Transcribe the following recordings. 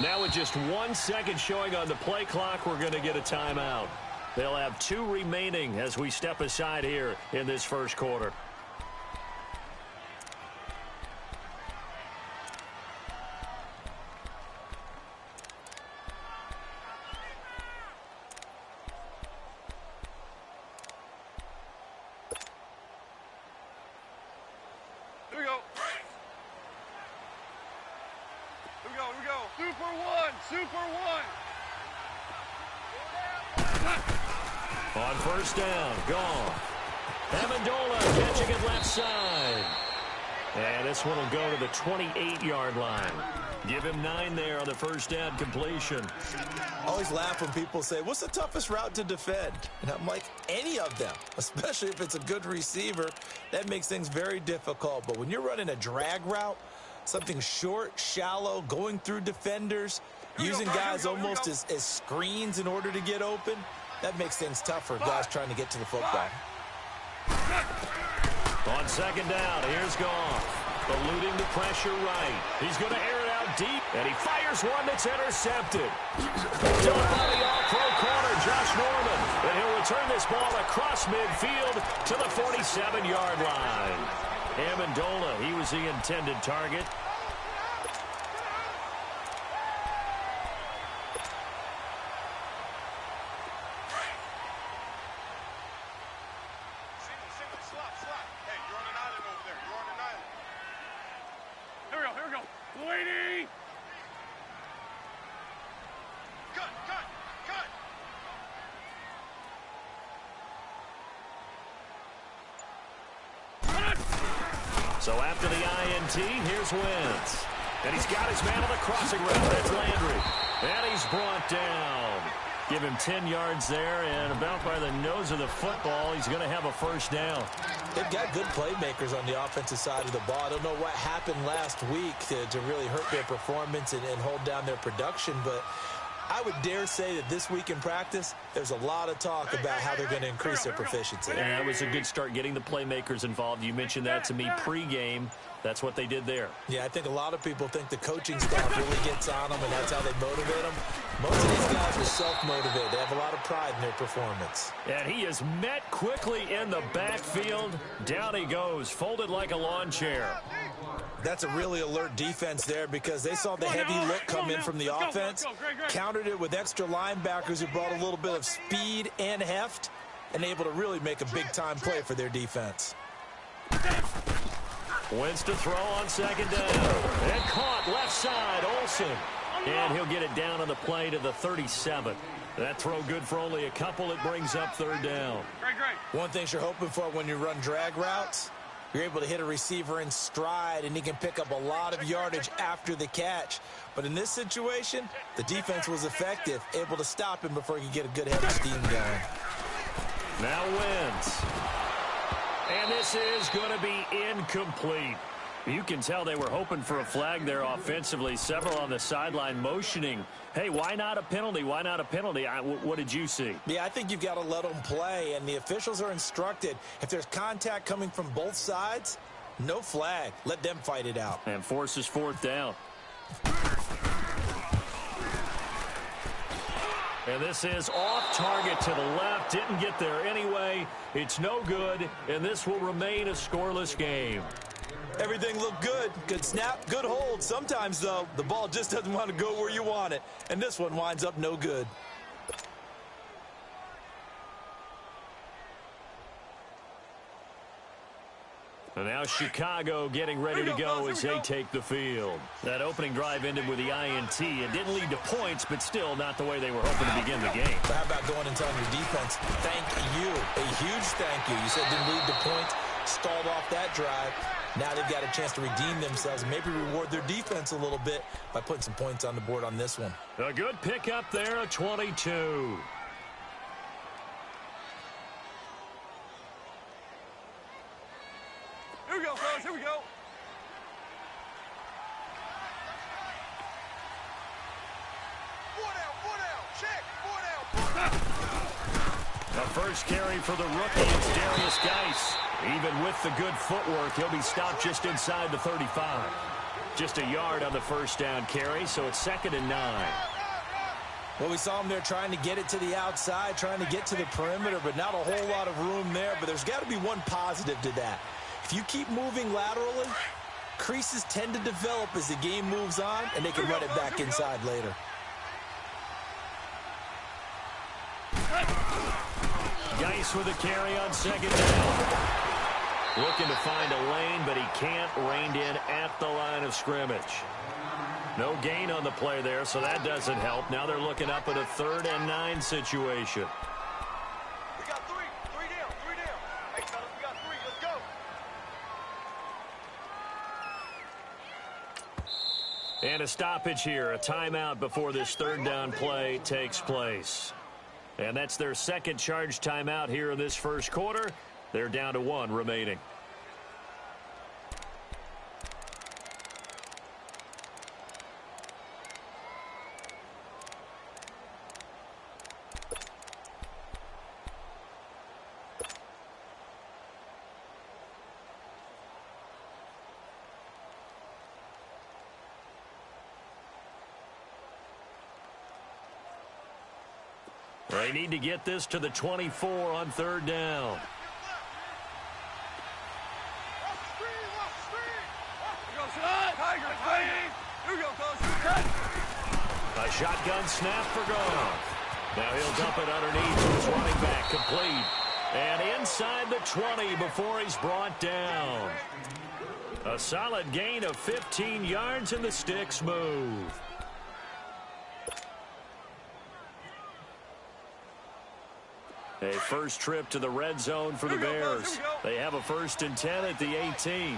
Now with just 1 second showing on the play clock, we're going to get a timeout. They'll have 2 remaining as we step aside here in this first quarter. Here we go. Here we go. Super one. Super one. On first down, gone. Amendola catching it left side. And this one will go to the 28-yard line. Give him 9 there on the first down completion. I always laugh when people say, what's the toughest route to defend? And I'm like, any of them, especially if it's a good receiver. That makes things very difficult. But when you're running a drag route, something short, shallow, going through defenders, using guys almost as screens in order to get open, that makes things tough for guys trying to get to the football. On second down, here's Goff. Eluding the pressure right. He's going to air it out deep, and he fires one that's intercepted. Done by the all-pro corner, Josh Norman. And he'll return this ball across midfield to the 47-yard line. Amendola, he was the intended target. So after the INT, here's Wentz. And he's got his man on the crossing route. That's Landry. And he's brought down. Give him 10 yards there, and about by the nose of the football, he's going to have a first down. They've got good playmakers on the offensive side of the ball. I don't know what happened last week to really hurt their performance and hold down their production, but I would dare say that this week in practice, there's a lot of talk about how they're going to increase their proficiency. And that was a good start getting the playmakers involved. You mentioned that to me pregame. That's what they did there. Yeah, I think a lot of people think the coaching staff really gets on them, and that's how they motivate them. Most of these guys are self-motivated. They have a lot of pride in their performance. And he is met quickly in the backfield. Down he goes, folded like a lawn chair. That's a really alert defense there because they saw the heavy look come in from the offense, countered it with extra linebackers who brought a little bit of speed and heft, and able to really make a big-time play for their defense. Wentz to throw on second down. And caught left side, Olsen. And he'll get it down on the play to the 37. That throw good for only a couple. It brings up third down. One thing you're hoping for when you run drag routes, you're able to hit a receiver in stride, and he can pick up a lot of yardage after the catch. But in this situation, the defense was effective, able to stop him before he could get a good head of steam going. Now Wentz. And this is going to be incomplete. You can tell they were hoping for a flag there offensively. Several on the sideline motioning, hey, why not a penalty? Why not a penalty? What did you see? Yeah, I think you've got to let them play, and the officials are instructed. If there's contact coming from both sides, no flag. Let them fight it out. And forces fourth down. And this is off target to the left. Didn't get there anyway. It's no good, and this will remain a scoreless game. Everything looked good. Good snap, good hold. Sometimes, though, the ball just doesn't want to go where you want it. And this one winds up no good. And now Chicago getting ready to go as they take the field. That opening drive ended with the INT. It didn't lead to points, but still not the way they were hoping to begin the game. But how about going and telling your defense, thank you, a huge thank you. You said didn't lead to points, stalled off that drive. Now they've got a chance to redeem themselves and maybe reward their defense a little bit by putting some points on the board on this one. A good pickup there, a 22. Here we go, fellas. Here we go. Four down. Check. Four down. The first carry for the rookie is Darius Geis. Even with the good footwork, he'll be stopped just inside the 35. Just a yard on the first down carry, so it's 2nd and 9. Well, we saw him there trying to get it to the outside, trying to get to the perimeter, but not a whole lot of room there. But there's got to be one positive to that. If you keep moving laterally, creases tend to develop as the game moves on, and they can run it back inside later. Geis with a carry on 2nd down. Looking to find a lane, but he can't. Reined in at the line of scrimmage. No gain on the play there, so that doesn't help. Now they're looking up at a 3rd and 9 situation. We got three. Three down. Hey, fellas, we got 3. Let's go. And a stoppage here, a timeout before this 3rd down play takes place. And that's their 2nd charge timeout here in this first quarter. They're down to 1 remaining. They need to get this to the 24 on 3rd down. A shotgun snap for Goff. Now he'll dump it underneath to his running back, complete. And inside the 20 before he's brought down. A solid gain of 15 yards, and the sticks move. A first trip to the red zone for the Bears. They have a 1st and 10 at the 18.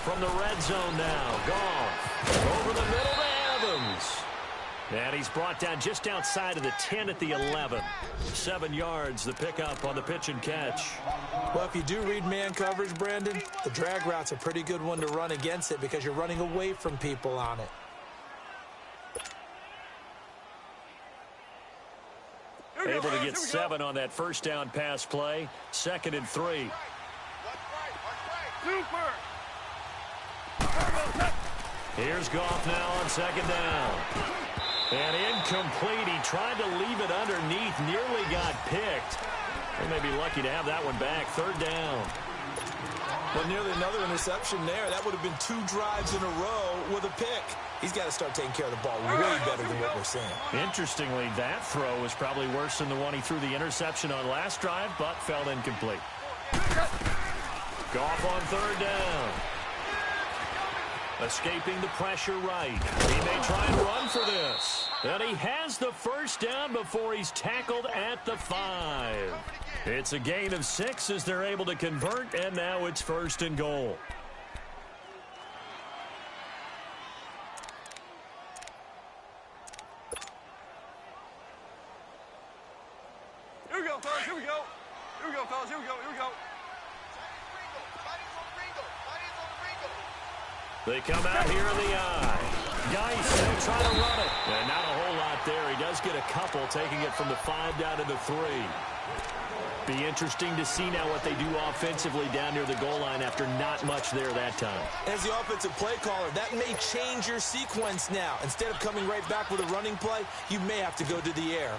From the red zone now, Goff over the middle to Evans. And he's brought down just outside of the 10 at the 11. 7 yards, the pickup on the pitch and catch. Well, if you do read man coverage, Brandon, the drag route's a pretty good one to run against it because you're running away from people on it. Able to get 7 on that first down pass play. 2nd and 3. Super. Here's Goff now on 2nd down. And incomplete. He tried to leave it underneath. Nearly got picked. They may be lucky to have that one back. 3rd down. Well, nearly another interception there. That would have been 2 drives in a row with a pick. He's got to start taking care of the ball way better than what we're seeing. Interestingly, that throw was probably worse than the one he threw the interception on last drive, but fell incomplete. Goff on 3rd down. Escaping the pressure right. He may try and run for this. And he has the first down before he's tackled at the 5. It's a gain of 6 as they're able to convert, and now it's 1st and goal. Here we go, fellas. Here we go. Here we go, fellas. Here we go. Here we go. They come out here in the eye. Geis, they'll try to run it. And not a whole lot there. He does get a couple, taking it from the 5 down to the 3. Be interesting to see now what they do offensively down near the goal line after not much there that time. As the offensive play caller, that may change your sequence now. Instead of coming right back with a running play, you may have to go to the air.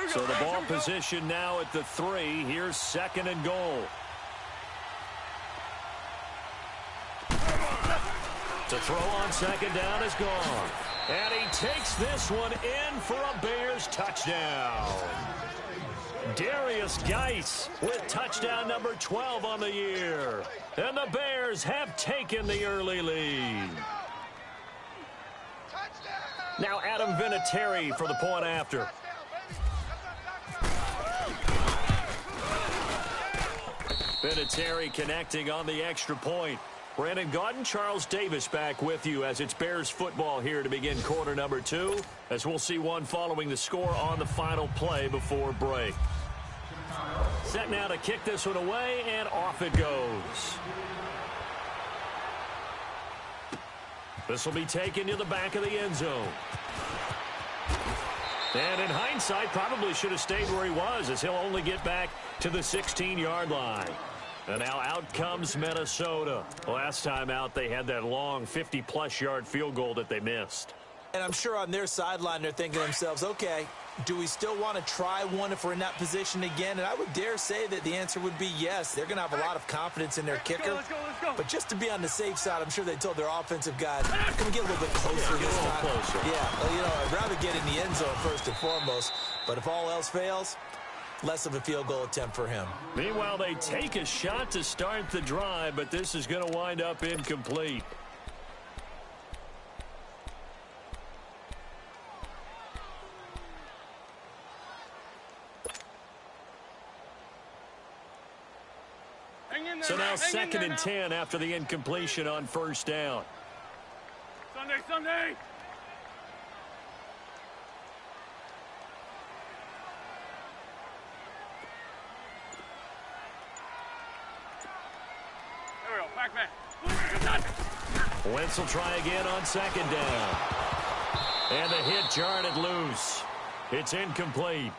So the ball position now at the 3. Here's 2nd and goal. To throw on 2nd down is gone. And he takes this one in for a Bears touchdown. Darius Geis with touchdown number 12 on the year. And the Bears have taken the early lead. Now Adam Vinatieri for the point after. Vinatieri connecting on the extra point. Brandon Gaudin, Charles Davis back with you as it's Bears football here to begin quarter number 2, as we'll see one following the score on the final play before break. Set now to kick this one away, and off it goes. This will be taken to the back of the end zone. And in hindsight, probably should have stayed where he was, as he'll only get back to the 16-yard line. And now out comes Minnesota. Last time out, they had that long 50-plus yard field goal that they missed. And I'm sure on their sideline, they're thinking to themselves, okay, do we still want to try one if we're in that position again? And I would dare say that the answer would be yes. They're going to have a lot of confidence in their kicker. Let's go. But just to be on the safe side, I'm sure they told their offensive guys, can we get a little bit closer this time? Closer. Yeah, well, you know, I'd rather get in the end zone first and foremost. But if all else fails, less of a field goal attempt for him. Meanwhile, they take a shot to start the drive, but this is going to wind up incomplete. So now 2nd and 10 after the incompletion on first down. Sunday. There we go. Back man. Wentz will try again on 2nd down. And the hit jarred it loose. It's incomplete.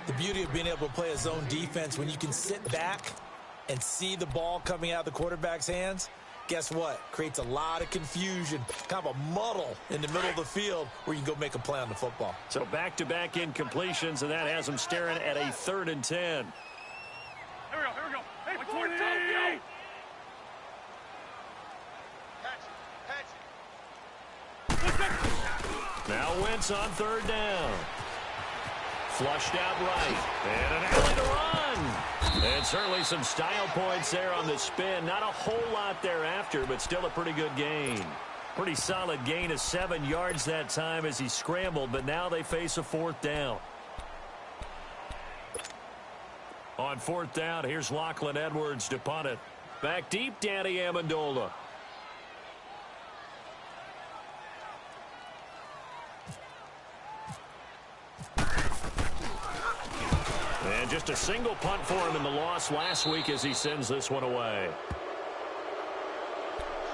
The beauty of being able to play a zone defense when you can sit back and see the ball coming out of the quarterback's hands, guess what? Creates a lot of confusion, kind of a muddle in the middle of the field where you can go make a play on the football. So back-to-back incompletions, and that has them staring at a 3rd and 10. Here we go. Hey, 40. Now Wentz on 3rd down. Flushed out right. And an alley to run. And certainly some style points there on the spin. Not a whole lot thereafter, but still a pretty good gain. Pretty solid gain of 7 yards that time as he scrambled, but now they face a 4th down. On 4th down, here's Lachlan Edwards to punt it. Back deep, Danny Amendola. And just a single punt for him in the loss last week as he sends this one away.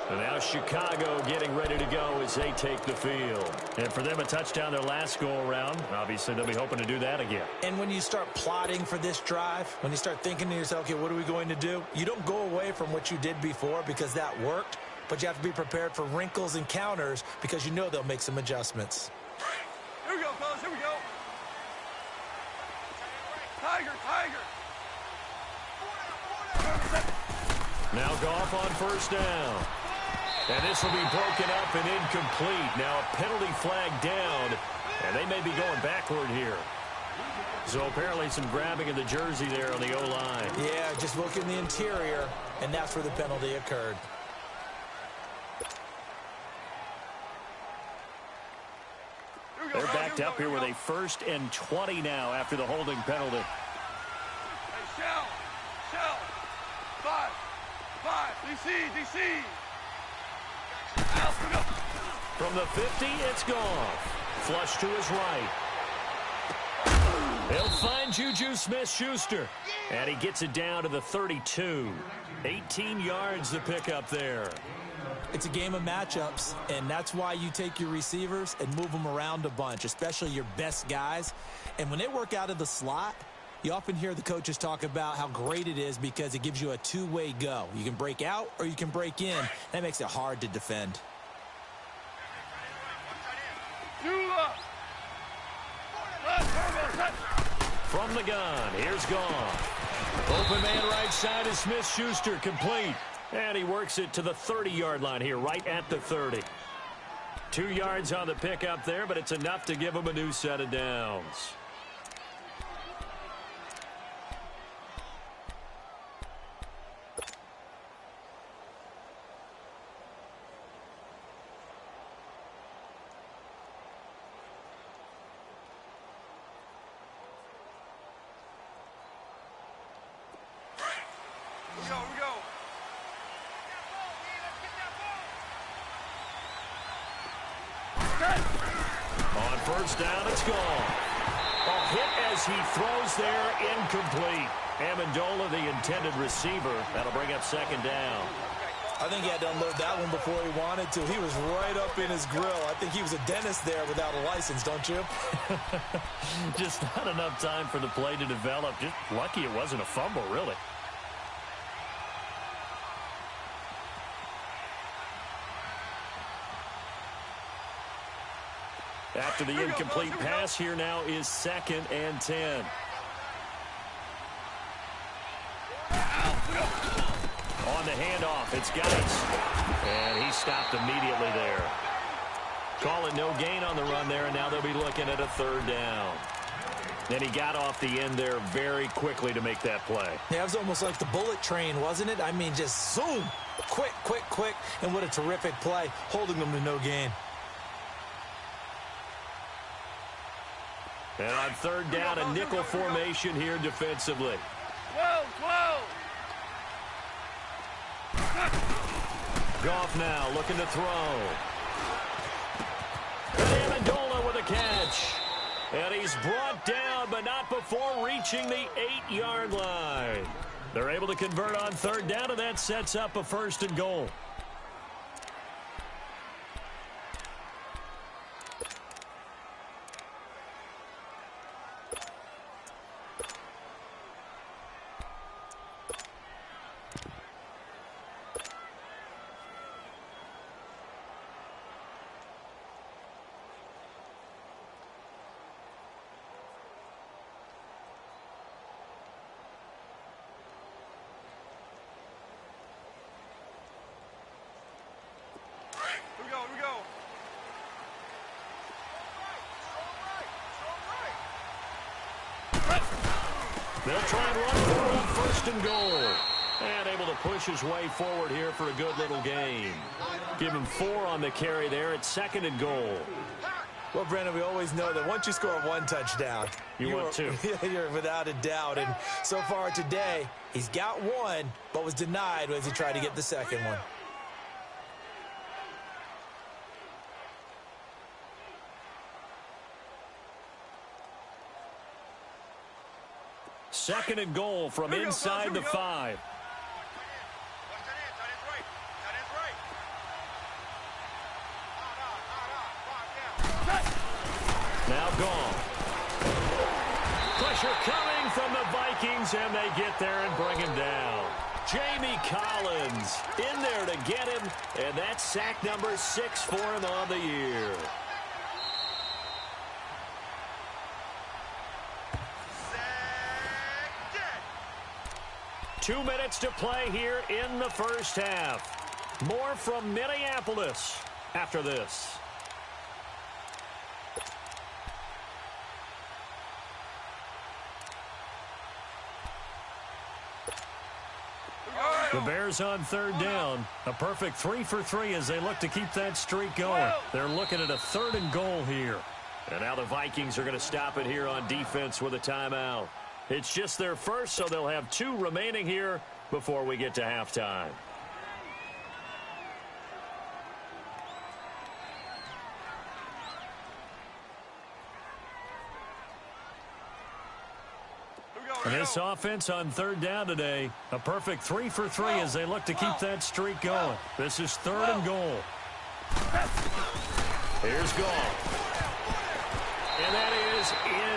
And now Chicago getting ready to go as they take the field. And for them, a touchdown their last go-around. Obviously, they'll be hoping to do that again. And when you start plotting for this drive, when you start thinking to yourself, okay, what are we going to do? You don't go away from what you did before because that worked, but you have to be prepared for wrinkles and counters because you know they'll make some adjustments. Here we go, fellas. Here we go. Tiger. Now Goff on 1st down. And this will be broken up and incomplete. Now a penalty flag down, and they may be going backward here. So apparently some grabbing of the jersey there on the O-line. Yeah, just look in the interior, and that's where the penalty occurred. They're backed up here with a 1st and 20 now after the holding penalty. Hey, Shell. 5. DC. From the 50, it's gone. Flush to his right. He'll find Juju Smith-Schuster. And he gets it down to the 32. 18 yards to pick up there. It's a game of matchups, and that's why you take your receivers and move them around a bunch, especially your best guys. And when they work out of the slot, you often hear the coaches talk about how great it is because it gives you a two-way go. You can break out or you can break in. That makes it hard to defend. From the gun, here's Goff. Open man right side is Smith-Schuster, complete. And he works it to the 30-yard line here, right at the 30. 2 yards on the pickup there, but it's enough to give him a new set of downs. We go. On 1st down, it's gone. A hit as he throws there, incomplete. Amendola, the intended receiver. That'll bring up 2nd down. I think he had to unload that one before he wanted to. He was right up in his grill. I think he was a dentist there without a license, don't you? Just not enough time for the play to develop. Just lucky it wasn't a fumble, really. After the incomplete pass, here now is 2nd and 10. On the handoff, it's Geis. And he stopped immediately there. Call it no gain on the run there, and now they'll be looking at a 3rd down. And he got off the end there very quickly to make that play. Yeah, it was almost like the bullet train, wasn't it? I mean, just zoom. Quick, quick, quick. And what a terrific play, holding them to no gain. And on 3rd down, a nickel formation here defensively. Goff now looking to throw. And Amendola with a catch. And he's brought down, but not before reaching the 8-yard line. They're able to convert on 3rd down, and that sets up a 1st and goal. Here we go. They'll try and run for it on 1st and goal. And able to push his way forward here for a good little gain. Give him 4 on the carry there at 2nd and goal. Well, Brandon, we always know that once you score 1 touchdown, you want 2. You're without a doubt. And so far today, he's got 1, but was denied as he tried to get the 2nd one. Second and goal from inside the 5. Now gone. Pressure coming from the Vikings, and they get there and bring him down. Jamie Collins in there to get him, and that's sack number 6 for him on the year. Two minutes to play here in the 1st half. More from Minneapolis after this. The Bears on 3rd down. A perfect 3 for 3 as they look to keep that streak going. They're looking at a 3rd and goal here. And now the Vikings are going to stop it here on defense with a timeout. It's just their first, so they'll have 2 remaining here before we get to halftime. And this offense on 3rd down today, a perfect 3 for 3 as they look to keep that streak going. This is 3rd and goal. Here's Goff. And that is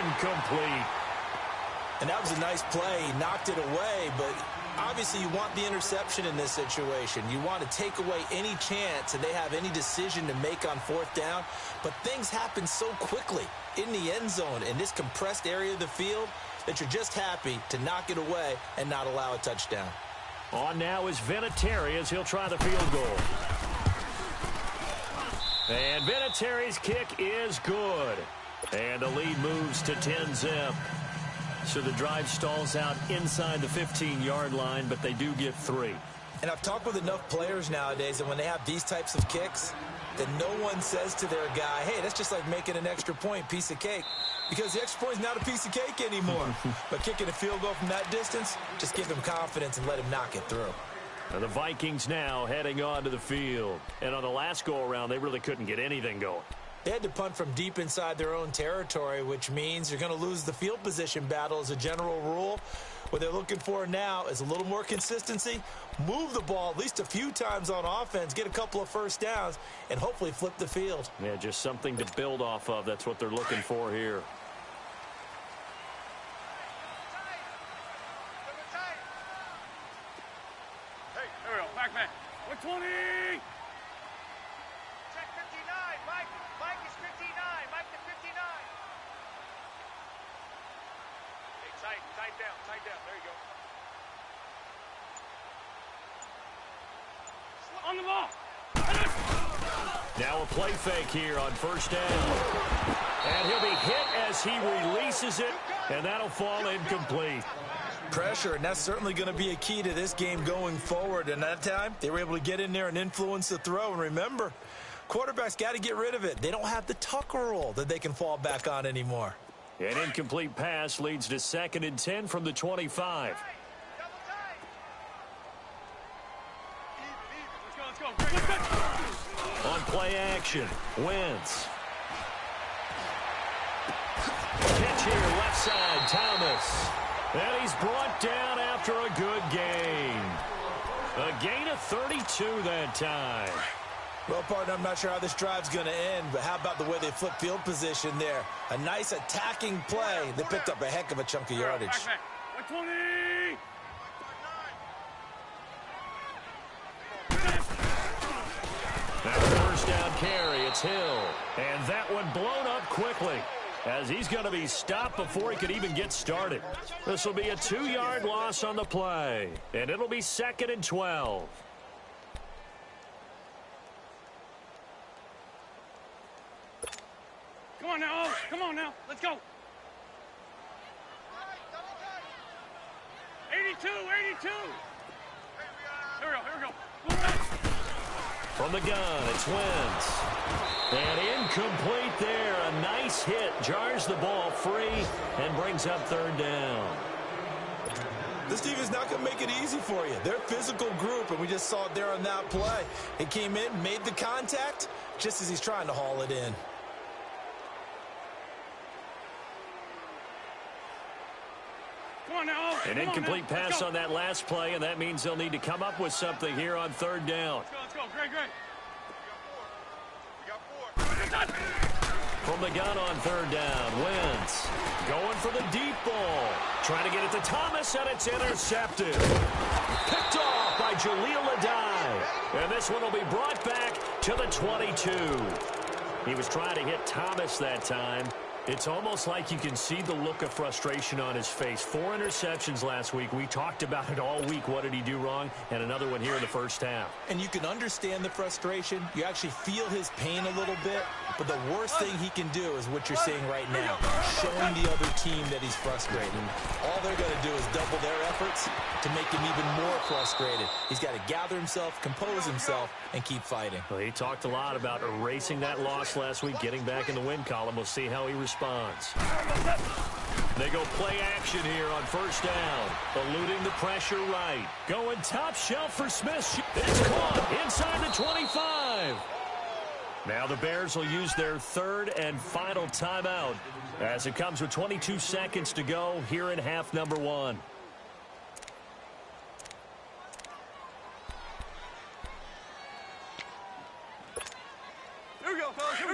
incomplete. And that was a nice play. He knocked it away, but obviously you want the interception in this situation. You want to take away any chance and they have any decision to make on 4th down. But things happen so quickly in the end zone in this compressed area of the field that you're just happy to knock it away and not allow a touchdown. On now is Vinatieri as he'll try the field goal. And Vinatieri's kick is good. And the lead moves to 10-zip. So the drive stalls out inside the 15-yard line, but they do get 3. And I've talked with enough players nowadays that when they have these types of kicks, that no one says to their guy, hey, that's just like making an extra point, piece of cake. Because the extra point is not a piece of cake anymore. But kicking a field goal from that distance, just give him confidence and let him knock it through. And the Vikings now heading onto the field. And on the last go-around, they really couldn't get anything going. They had to punt from deep inside their own territory, which means you're going to lose the field position battle as a general rule, What they're looking for now is a little more consistency, move the ball at least a few times on offense, get a couple of first downs, and hopefully flip the field. Yeah, just something to build off of. That's what they're looking for here. Hey, there we go. Back man. 120. Check 59. Mike. Mike is 59. Mike to 59. Hey, tight down. Tight down. There you go. On the ball. Now a play fake here on first down. And he'll be hit as he releases it, and that'll fall incomplete. Pressure, and that's certainly going to be a key to this game going forward. And that time, they were able to get in there and influence the throw. And remember, quarterbacks got to get rid of it. They don't have the Tucker roll that they can fall back on anymore. An incomplete pass leads to 2nd and 10 from the 25. Let's go. Let's go. On play action, Wentz. Catch here, left side, Thomas. And he's brought down after a good gain. A gain of 32 that time. Well, partner, I'm not sure how this drive's going to end, but how about the way they flip field position there? A nice attacking play that picked up a heck of a chunk of yardage. Back man. 120. Now first down carry, it's Hill. And that one blown up quickly, as he's going to be stopped before he could even get started. This will be a 2-yard loss on the play, and it'll be 2nd and 12. Come on now. Let's go. 82. Here we go. From the gun, it's Wentz. And incomplete there. A nice hit. Jars the ball free and brings up 3rd down. This team is not going to make it easy for you. They're a physical group, and we just saw it there on that play. It came in, made the contact, just as he's trying to haul it in. Come on now. An incomplete pass on that last play, and that means they'll need to come up with something here on 3rd down. Let's go. Great. We got 4. From the gun on 3rd down, Wentz going for the deep ball. Trying to get it to Thomas, and it's intercepted. Picked off by Jaleel Adai. And this one will be brought back to the 22. He was trying to hit Thomas that time. It's almost like you can see the look of frustration on his face. 4 interceptions last week. We talked about it all week. What did he do wrong? And another one here in the first half. And you can understand the frustration. You actually feel his pain a little bit. But the worst thing he can do is what you're seeing right now, showing the other team that he's frustrated. All they're going to do is double their efforts to make him even more frustrated. He's got to gather himself, compose himself, and keep fighting. Well, he talked a lot about erasing that loss last week, getting back in the win column. We'll see how he responds. They go play action here on first down. Eluding the pressure right. Going top shelf for Smith. It's caught inside the 25. Now the Bears will use their 3rd and final timeout as it comes with 22 seconds to go here in half number 1. Here we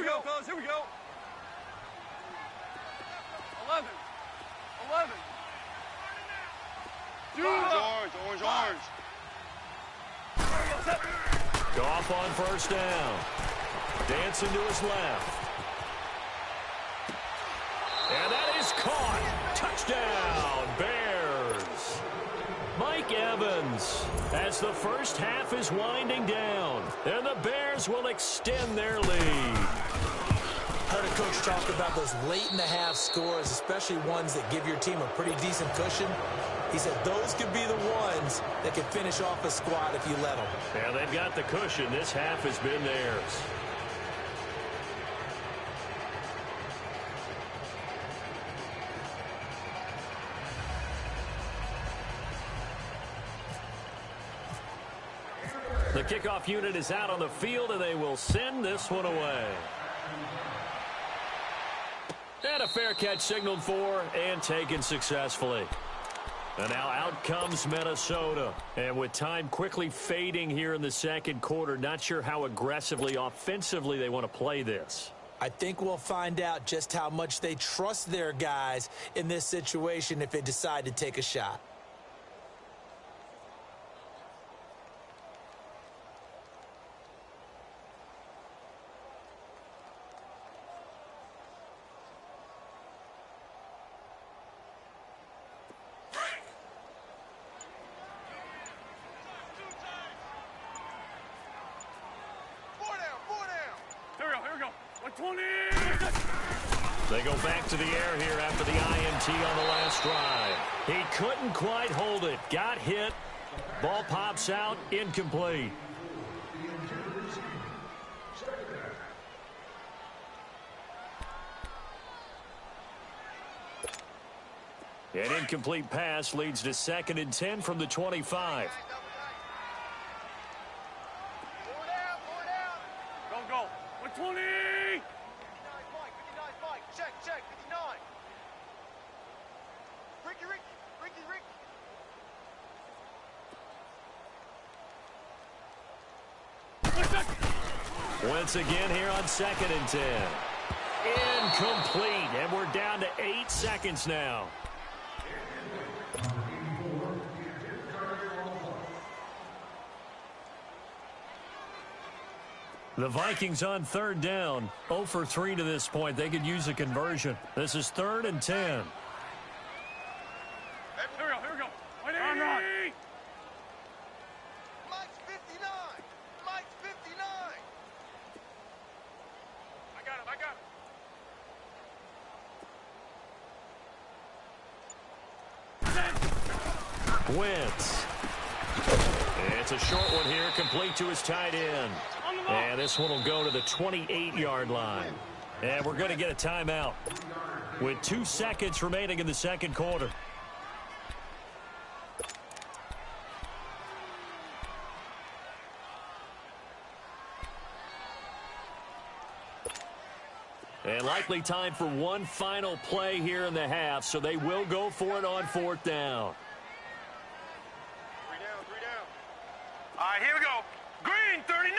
go, fellas. Here we go. 11. Orange. Goff on first down. Dancing to his left. And that is caught. Touchdown, Bears. Mike Evans, as the first half is winding down, and the Bears will extend their lead. Heard a coach talk about those late-in-the-half scores, especially ones that give your team a pretty decent cushion. He said those could be the ones that can finish off a squad if you let them. Yeah, they've got the cushion. This half has been theirs. The kickoff unit is out on the field, and they will send this one away. And a fair catch signaled for and taken successfully. And now out comes Minnesota. And with time quickly fading here in the second quarter, not sure how aggressively, offensively they want to play this. I think we'll find out just how much they trust their guys in this situation if they decide to take a shot. They go back to the air here after the INT on the last drive. He couldn't quite hold it. Got hit. Ball pops out. Incomplete. An incomplete pass leads to 2nd and 10 from the 25. Go. 120. Check, 59. Ricky. Once again here on 2nd and 10. Incomplete, and we're down to 8 seconds now. The Vikings on 3rd down, 0 for 3 to this point. They could use a conversion. This is 3rd and 10. Here we go. Run. Mike's 59. Mike's 59. I got him. Wentz. It's a short one here, complete to his tight end. And this one will go to the 28-yard line. And we're going to get a timeout with 2 seconds remaining in the second quarter. And likely time for one final play here in the half, so they will go for it on 4th down. 3 down. All right, here we go. Green 39.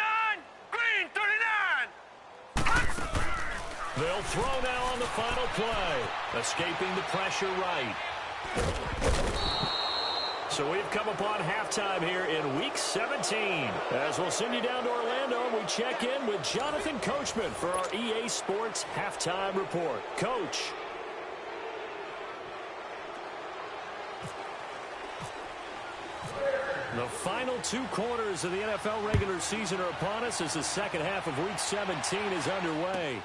Green 39. They'll throw now on the final play, escaping the pressure right. So we've come upon halftime here in Week 17. As we'll send you down to Orlando, we check in with Jonathan Coachman for our EA Sports Halftime Report. Coach. The final 2 quarters of the NFL regular season are upon us as the second half of Week 17 is underway.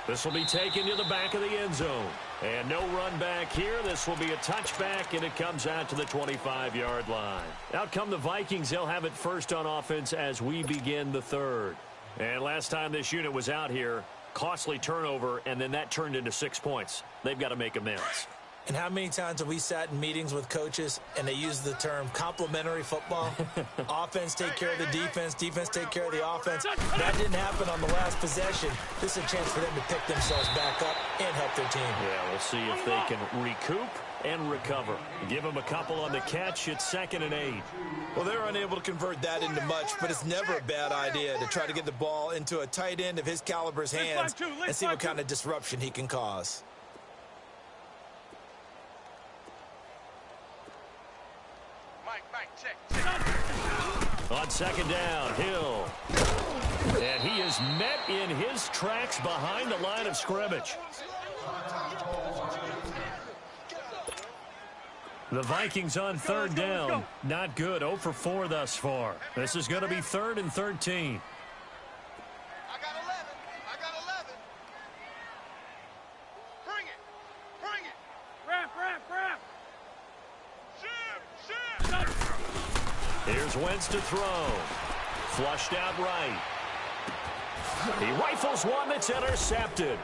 This will be taken to the back of the end zone. And no run back here. This will be a touchback, and it comes out to the 25-yard line. Out come the Vikings. They'll have it first on offense as we begin the 3rd. And last time this unit was out here, costly turnover, and then that turned into 6 points. They've got to make amends. And how many times have we sat in meetings with coaches and they use the term complementary football? Offense take care of the defense, defense take care of the offense. That didn't happen on the last possession. This is a chance for them to pick themselves back up and help their team. Yeah, we'll see if they can recoup and recover. Give them a couple on the catch. It's 2nd and 8. Well, they're unable to convert that into much, but it's never a bad idea to try to get the ball into a tight end of his caliber's hands and see what kind of disruption he can cause. Mike, check. On 2nd down, Hill. And he is met in his tracks behind the line of scrimmage. The Vikings on 3rd down. Not good. 0 for 4 thus far. This is going to be 3rd and 13. I got 11. Bring it. Wrap. Shim. Here's Wentz to throw. Flushed out right. He rifles one that's intercepted.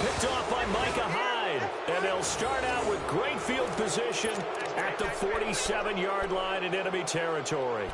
Picked off by Micah Hyde. And they'll start out with great field position at the 47-yard line in enemy territory.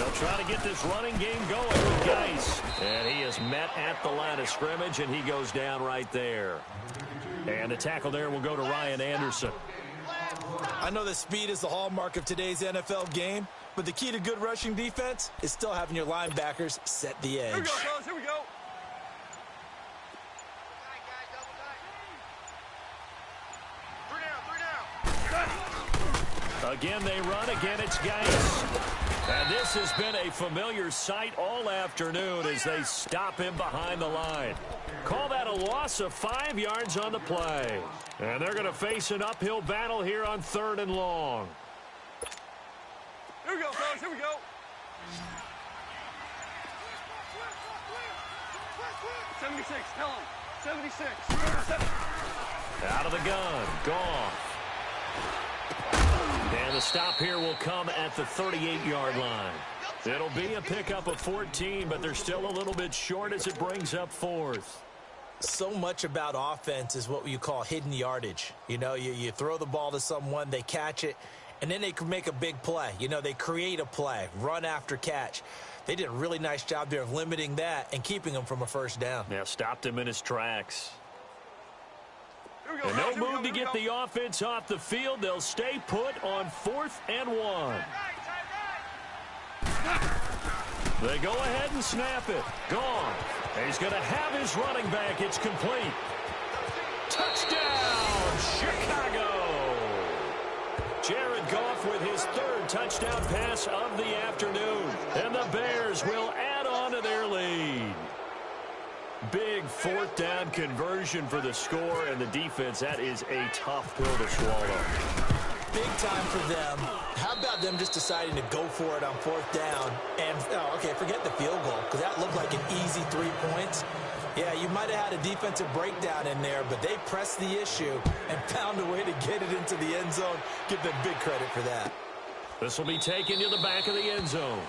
They'll try to get this running game going with Geis. And he is met at the line of scrimmage, and he goes down right there. And the tackle there will go to Ryan Anderson. I know that speed is the hallmark of today's NFL game, but the key to good rushing defense is still having your linebackers set the edge. Here we go, fellas. Here we go. Again, they run. Again, it's Geis. And this has been a familiar sight all afternoon as they stop him behind the line. Call that a loss of 5 yards on the play. And they're going to face an uphill battle here on 3rd and long. Here we go, fellas. Here we go. 76. Tell him. 76. Out of the gun. Gone. And the stop here will come at the 38-yard line. It'll be a pickup of 14, but they're still a little bit short as it brings up 4th. So much about offense is what you call hidden yardage. You know, you throw the ball to someone, they catch it, and then they can make a big play. You know, they create a play, run after catch. They did a really nice job there of limiting that and keeping him from a first down. Yeah, stopped him in his tracks. Go, and no move to get the offense off the field. They'll stay put on 4th and 1. They go ahead and snap it. Gone. And he's going to have his running back. It's complete. Touchdown, Chicago. Jared Goff with his 3rd touchdown pass of the afternoon. And the Bears will add on to their lead. Big 4th down conversion for the score, and the defense, that is a tough pill to swallow. Big time for them. How about them just deciding to go for it on 4th down? And, okay, forget the field goal, because that looked like an easy 3 points. Yeah, you might have had a defensive breakdown in there, but they pressed the issue and found a way to get it into the end zone. Give them big credit for that. This will be taken to the back of the end zone.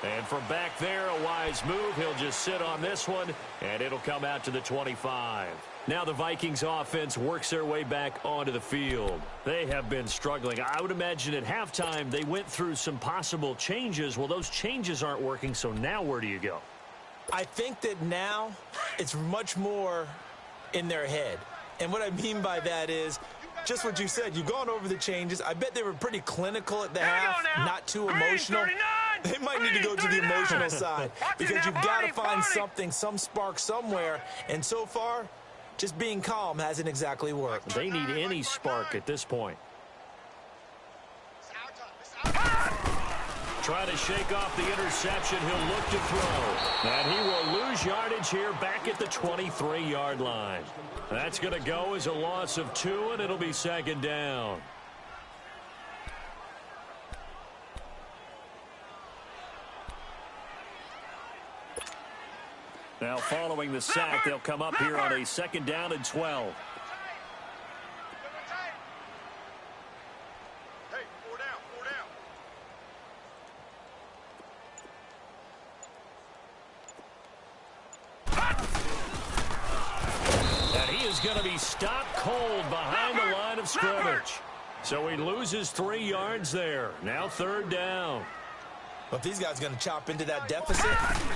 And from back there, a wise move. He'll just sit on this one, and it'll come out to the 25. Now the Vikings offense works their way back onto the field. They have been struggling. I would imagine at halftime they went through some possible changes. Well, those changes aren't working, so now where do you go? I think that now it's much more in their head. And what I mean by that is just what you said. You've gone over the changes. I bet they were pretty clinical at the half, not too emotional. They might need to go to the emotional side because you've got to find something, some spark somewhere. And so far, just being calm hasn't exactly worked. They need any spark at this point. Try to shake off the interception. He'll look to throw. And he will lose yardage here back at the 23-yard line. That's going to go as a loss of 2, and it'll be 2nd down. Now following the sack, they'll come up here on a 2nd down and 12. Hey, 4 down, 4 down. And he is going to be stopped cold behind the line of scrimmage. So he loses 3 yards there. Now 3rd down. But if these guys are going to chop into that deficit,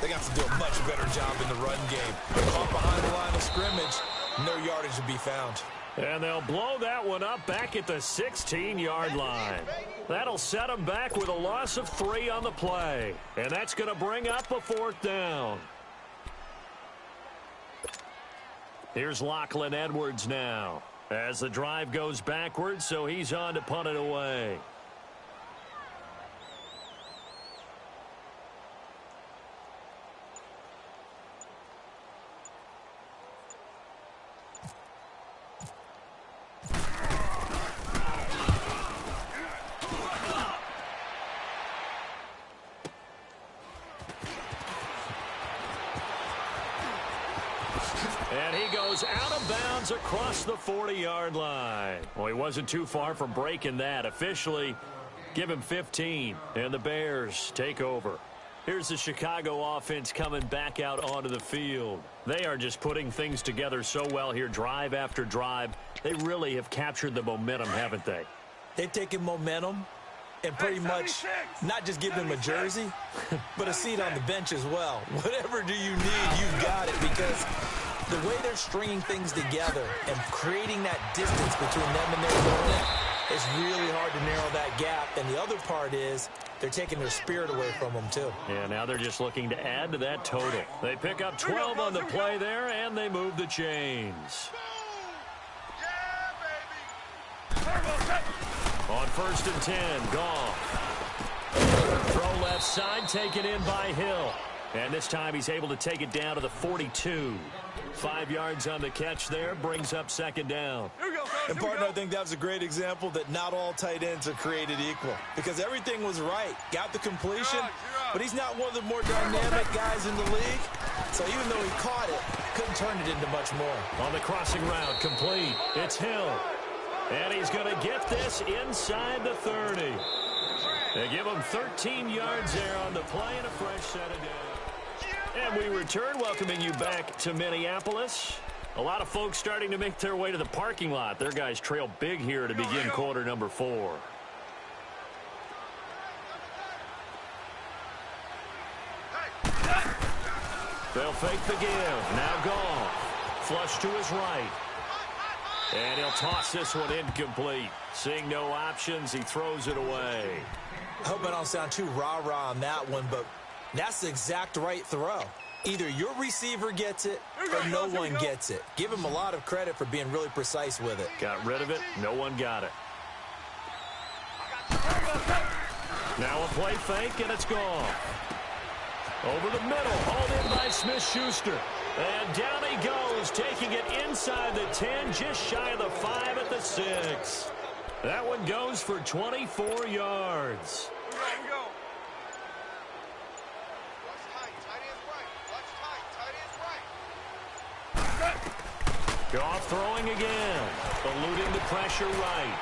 they got to do a much better job in the run game. They're caught behind the line of scrimmage, no yardage to be found. And they'll blow that one up back at the 16-yard line. That'll set them back with a loss of 3 on the play. And that's going to bring up a 4th down. Here's Lachlan Edwards now as the drive goes backwards, so he's on to punt it away. And he goes out of bounds across the 40-yard line. Well, he wasn't too far from breaking that. Officially, give him 15, and the Bears take over. Here's the Chicago offense coming back out onto the field. They are just putting things together so well here, drive after drive. They really have captured the momentum, haven't they? They've taken momentum and pretty much not just give him a jersey, but a seat on the bench as well. Whatever do you need, you've got it, because the way they're stringing things together and creating that distance between them and their opponent, it's really hard to narrow that gap. And the other part is they're taking their spirit away from them, too. Yeah, now they're just looking to add to that total. They pick up 12 on the play there, and they move the chains. On 1st and 10, Goff. Throw left side, taken in by Hill. And this time he's able to take it down to the 42. 5 yards on the catch there, brings up 2nd down. And, partner, I think that was a great example that not all tight ends are created equal, because everything was right. Got the completion, but he's not one of the more dynamic guys in the league. So even though he caught it, couldn't turn it into much more. On the crossing route, complete. It's Hill. And he's going to get this inside the 30. They give him 13 yards there on the play and a fresh set of downs. And we return, welcoming you back to Minneapolis. A lot of folks starting to make their way to the parking lot. Their guys trail big here to begin quarter number 4. They'll fake the give. Now Goff. Flush to his right. And he'll toss this one incomplete. Seeing no options, he throws it away. I hope I don't sound too rah-rah on that one, but that's the exact right throw. Either your receiver gets it or no one gets it. Give him a lot of credit for being really precise with it. Got rid of it. No one got it. Now a play fake, and it's gone. Over the middle, hauled in by Smith-Schuster. And down he goes, taking it inside the 10, just shy of the 5 at the 6. That one goes for 24 yards. We go. Goff throwing again, eluding the pressure right.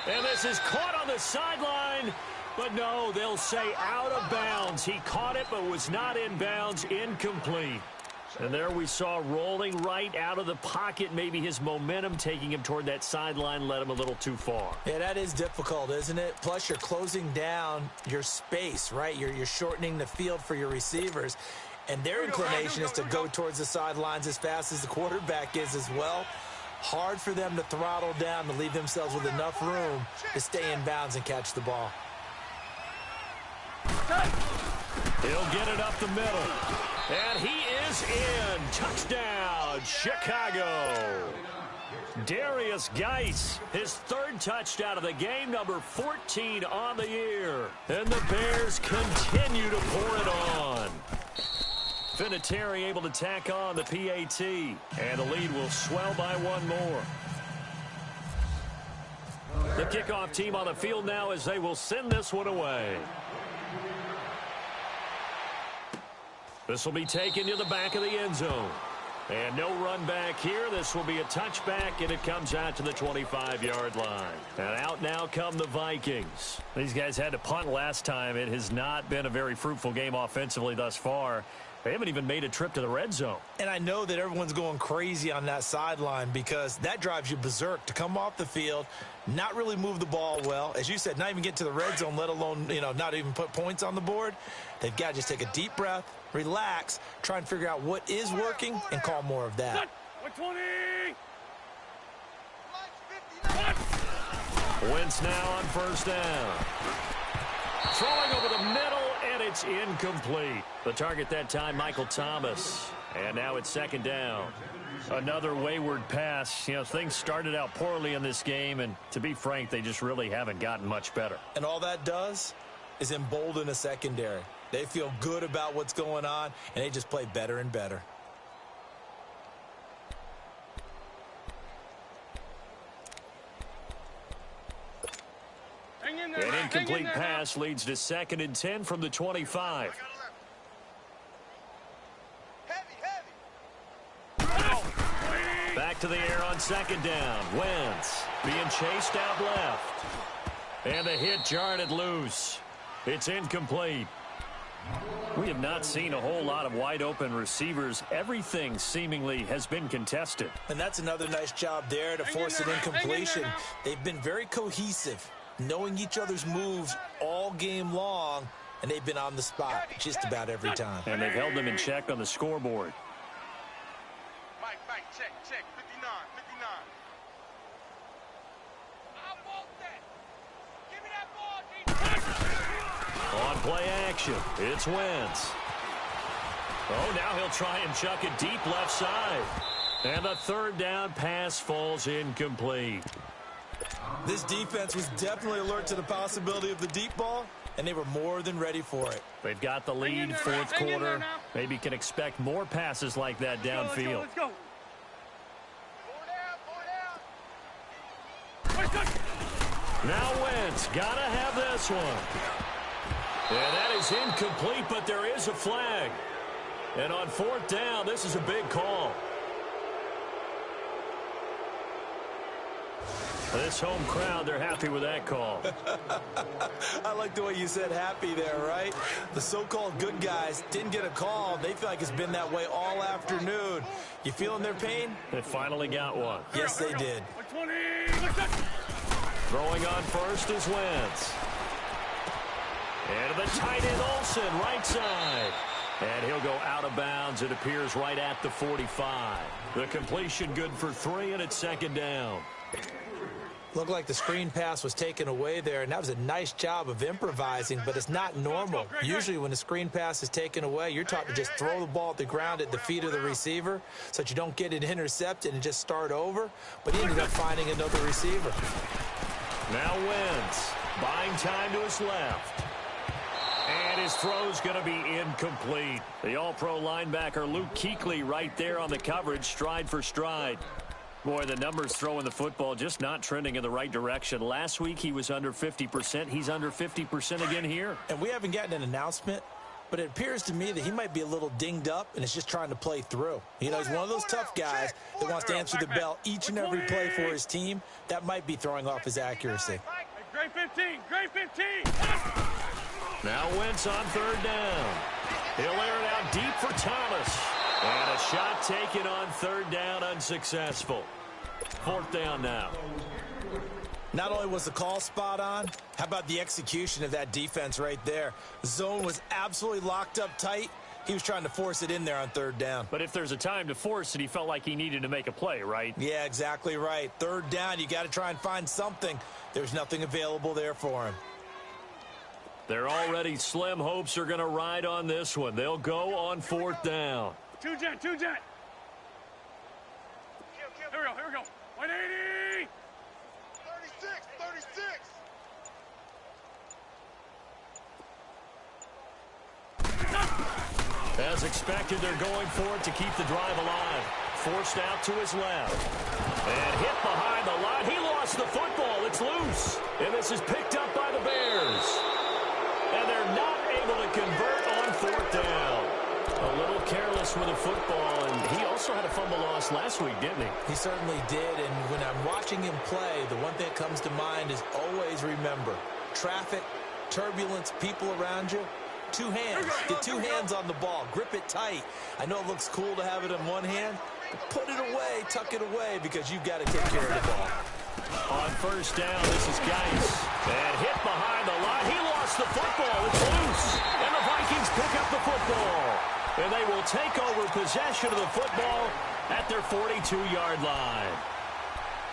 And this is caught on the sideline, but no, they'll say out of bounds. He caught it, but was not in bounds, incomplete. And there we saw rolling right out of the pocket. Maybe his momentum taking him toward that sideline led him a little too far. Yeah, that is difficult, isn't it? Plus, you're closing down your space, right? You're shortening the field for your receivers. And their inclination is to go towards the sidelines as fast as the quarterback is as well. Hard for them to throttle down to leave themselves with enough room to stay in bounds and catch the ball. He'll get it up the middle. And he is in. Touchdown, Chicago. Darius Geis, his 3rd touchdown of the game, number 14 on the year. And the Bears continue to pour it on. Vinatieri able to tack on the PAT, and the lead will swell by 1 more. The kickoff team on the field now as they will send this one away. This will be taken to the back of the end zone. And no run back here. This will be a touchback, and it comes out to the 25-yard line. And out now come the Vikings. These guys had to punt last time. It has not been a very fruitful game offensively thus far. They haven't even made a trip to the red zone. And I know that everyone's going crazy on that sideline because that drives you berserk to come off the field, not really move the ball well. As you said, not even get to the red zone, let alone, not even put points on the board. They've got to just take a deep breath, relax, try and figure out what is working, and call more of that. 120! Wentz now on 1st down. Throwing over the middle, and it's incomplete. The target that time, Michael Thomas. And now it's 2nd down. Another wayward pass. Things started out poorly in this game, and to be frank, they just really haven't gotten much better. And all that does is embolden a secondary. They feel good about what's going on, and they just play better and better. An incomplete pass leads to 2nd and 10 from the 25. Back to the air on 2nd down. Wentz being chased out left. And the hit jarred it loose. It's incomplete. We have not seen a whole lot of wide open receivers. Everything seemingly has been contested. And that's another nice job there to force an incompletion. They've been very cohesive knowing each other's moves all game long, and they've been on the spot just about every time. And they've held them in check on the scoreboard. Mike, check, 59. I want that. Give me that ball, On play action, it's Wentz. Oh, now he'll try and chuck it deep left side. And the third down pass falls incomplete. This defense was definitely alert to the possibility of the deep ball, and they were more than ready for it. They've got the lead, fourth quarter. Maybe can expect more passes like that downfield. Let's go. Now Wentz, gotta have this one. Yeah, that is incomplete, but there is a flag. And on fourth down, this is a big call. This home crowd, they're happy with that call. I like the way you said happy there, right? The so-called good guys didn't get a call. They feel like it's been that way all afternoon. You feeling their pain? They finally got one. Yes, they did. Throwing on first is Wentz. And to the tight end Olsen, right side. And he'll go out of bounds. It appears right at the 45. The completion good for 3, and it's second down. Looked like the screen pass was taken away there, and that was a nice job of improvising, but it's not normal. Usually when the screen pass is taken away, you're taught to just throw the ball at the ground at the feet of the receiver so that you don't get it intercepted and just start over, but he ended up finding another receiver. Now Wentz, buying time to his left. And his throw's going to be incomplete. The all-pro linebacker Luke Kuechly right there on the coverage, stride for stride. Boy, the numbers throwing the football just not trending in the right direction. Last week he was under 50%. He's under 50% again here. And we haven't gotten an announcement, but it appears to me that he might be a little dinged up and is just trying to play through. You know, he's one of those tough guys that wants to answer the bell each and every play for his team. That might be throwing off his accuracy. Great 15. Now Wentz on third down. He'll air it out deep for Thomas. And a shot taken on third down, unsuccessful. Fourth down now. Not only was the call spot on, how about the execution of that defense right there? The zone was absolutely locked up tight. He was trying to force it in there on third down. But if there's a time to force it, he felt like he needed to make a play, right? Yeah, exactly right. Third down, you got to try and find something. There's nothing available there for him. Their already slim hopes are going to ride on this one. They'll go on fourth down. Two jet. Here we go. 180. 36. As expected, they're going for it to keep the drive alive. Forced out to his left. And hit behind the line. He lost the football. It's loose. And this is picked up by the Bears. And they're not able to convert on fourth down. A little careless with the football, and he also had a fumble loss last week, didn't he? He certainly did, and when I'm watching him play, the one thing that comes to mind is always remember, traffic, turbulence, people around you, two hands. Get two hands on the ball. Grip it tight. I know it looks cool to have it in one hand, but put it away, tuck it away, because you've got to take care of the ball. On first down, this is Geis. And hit behind the line. He lost the football. It's loose. And the Vikings pick up the football. And they will take over possession of the football at their 42-yard line.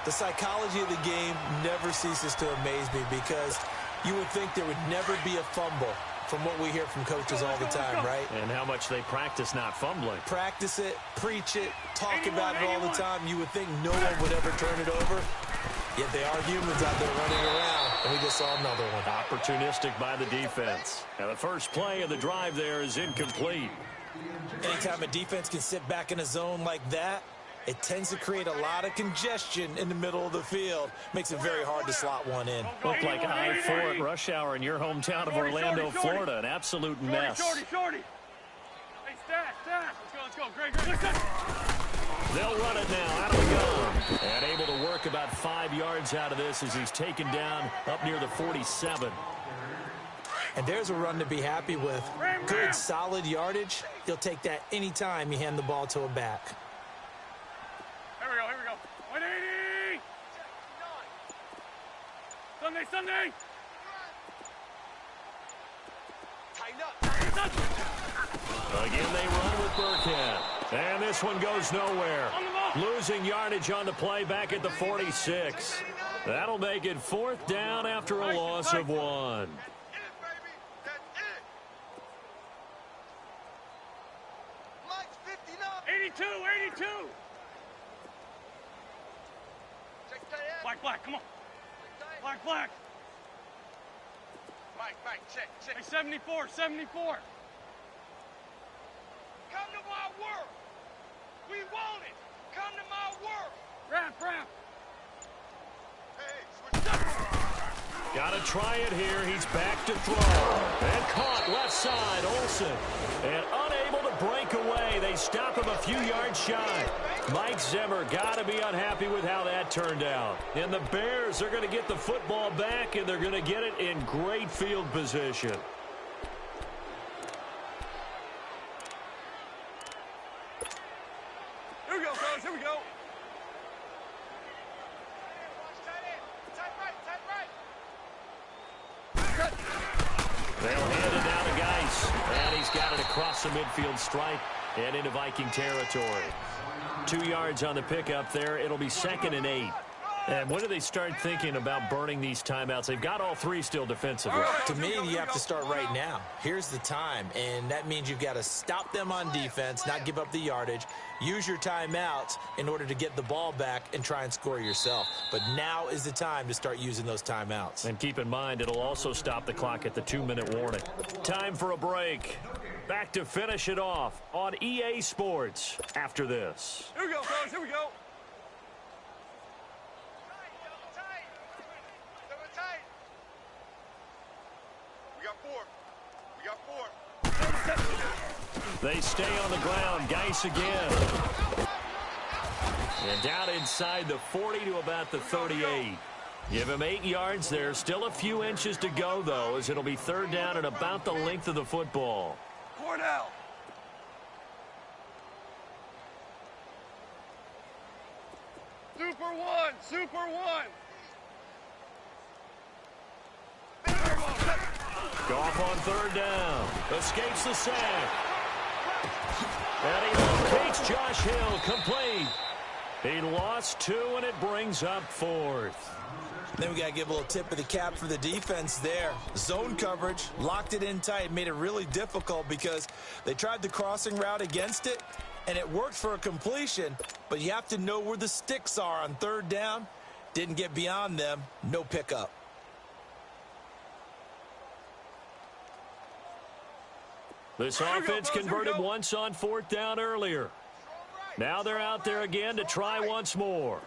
The psychology of the game never ceases to amaze me because you would think there would never be a fumble from what we hear from coaches all the time, right? And how much they practice not fumbling. Practice it, preach it, talk about it all the time. You would think no one would ever turn it over. Yet they are humans out there running around, and we just saw another one. Opportunistic by the defense. Now the first play of the drive there is incomplete. Anytime a defense can sit back in a zone like that, it tends to create a lot of congestion in the middle of the field. Makes it very hard to slot one in. Looked like I-4 at rush hour in your hometown of Orlando, Florida. An absolute mess. Shorty. Hey, stash. Let's go. Great. They'll run it now out of the gun. And able to work about 5 yards out of this as he's taken down up near the 47. And there's a run to be happy with. Good, solid yardage. You'll take that anytime you hand the ball to a back. Here we go. 180. Sunday, Sunday! Tighten up. Again, they run with Burkhead. And this one goes nowhere. Losing yardage on the play back at the 46. That'll make it 4th down after a loss of 1. 82, 82! Black, black, come on. Black, black. Mike, check. Hey, 74, 74. Come to my world. We want it. Come to my world. Wrap. Hey, switch up. Got to try it here. He's back to throw. And caught left side, Olsen. And unable to break away. They stop him a few yards shy. Mike Zimmer got to be unhappy with how that turned out. And the Bears are going to get the football back, and they're going to get it in great field position. Here we go, fellas, here we go. They'll hand it down to Geis. And he's got it across the midfield stripe and into Viking territory. 2 yards on the pickup there. It'll be 2nd and 8. And when do they start thinking about burning these timeouts? They've got all 3 still defensively. To me, you have to start right now. Here's the time, and that means you've got to stop them on defense, not give up the yardage, use your timeouts in order to get the ball back and try and score yourself. But now is the time to start using those timeouts. And keep in mind, it'll also stop the clock at the 2-minute warning. Time for a break. Back to finish it off on EA Sports after this. Here we go, fellas, here we go. They stay on the ground. Geis again. And down inside the 40 to about the 38. Give him 8 yards there. Still a few inches to go, though, as it'll be 3rd down and about the length of the football. Cornell. Super one. Goff on 3rd down. Escapes the sack. And he locates Josh Hill. Complete. He lost 2, and it brings up 4th. Then we got to give a little tip of the cap for the defense there. Zone coverage, locked it in tight, made it really difficult because they tried the crossing route against it, and it worked for a completion, but you have to know where the sticks are on 3rd down. Didn't get beyond them. No pickup. This offense converted once on 4th down earlier. Now they're out there again to try once more.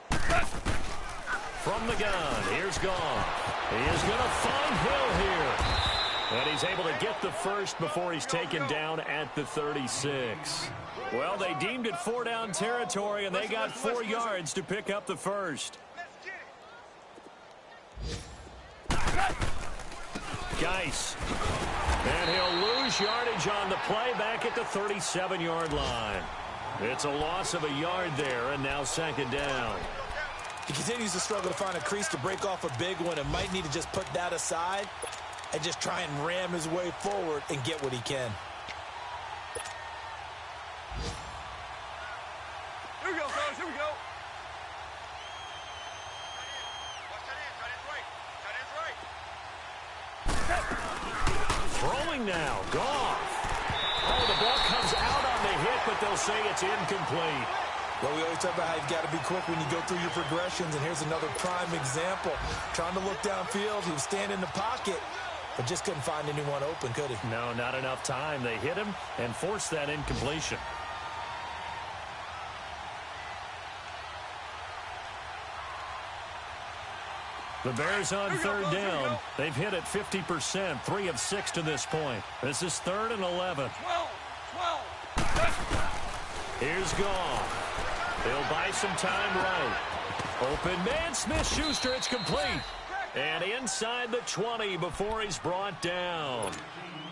From the gun, here's Goff. He is going to find Hill here. And he's able to get the first before he's taken down at the 36. Well, they deemed it 4-down territory, and they got 4 yards to pick up the first. Geis. And he'll lose yardage on the play back at the 37-yard line. It's a loss of a yard there, and now 2nd down. He continues to struggle to find a crease to break off a big one and might need to just put that aside and just try and ram his way forward and get what he can. Here we go, fellas, here we go. Throwing now, Goff. Oh, the ball comes out on the hit, but they'll say it's incomplete. Well, we always talk about how you've got to be quick when you go through your progressions, and here's another prime example. Trying to look downfield, he was standing in the pocket, but just couldn't find anyone open, could he? No, not enough time. They hit him and forced that incompletion. The Bears on 3rd down. They've hit it 50%, 3 of 6 to this point. This is 3rd and 11. 12. Here's Goff. They'll buy some time right. Open man, Smith-Schuster, it's complete. And inside the 20 before he's brought down.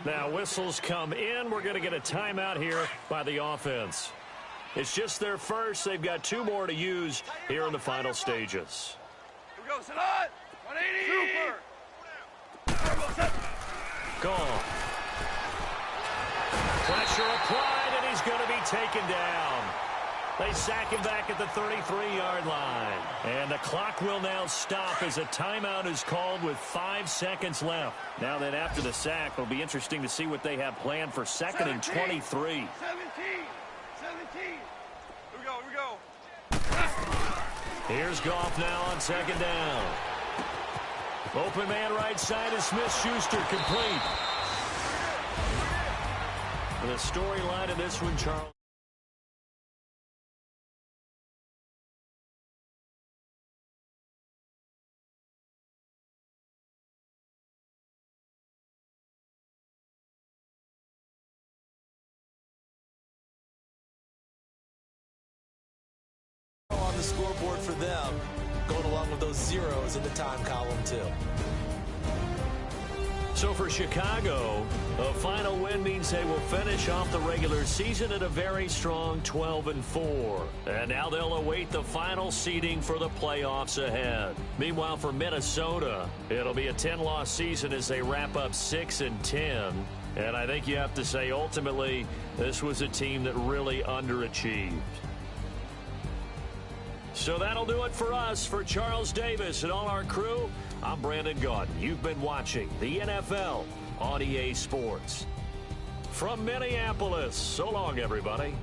Now whistles come in. We're going to get a timeout here by the offense. It's just their first. They've got 2 more to use here in the final stages. Here we go, sit on. Super. Gone. Pressure applied, and he's going to be taken down. They sack him back at the 33-yard line. And the clock will now stop as a timeout is called with 5 seconds left. Now then, after the sack, it'll be interesting to see what they have planned for second and 23. 17. Here we go. Here's Goff now on second down. Open man right side is Smith-Schuster, complete. The storyline of this one, Charles. On the scoreboard for them, going along with those zeros in the time column too. So for Chicago, a final win means they will finish off the regular season at a very strong 12-4. And now they'll await the final seeding for the playoffs ahead. Meanwhile, for Minnesota, it'll be a 10-loss season as they wrap up 6-10. And I think you have to say, ultimately, this was a team that really underachieved. So that'll do it for us. For Charles Davis and all our crew, I'm Brandon Gaudin. You've been watching the NFL on EA Sports. From Minneapolis, so long, everybody.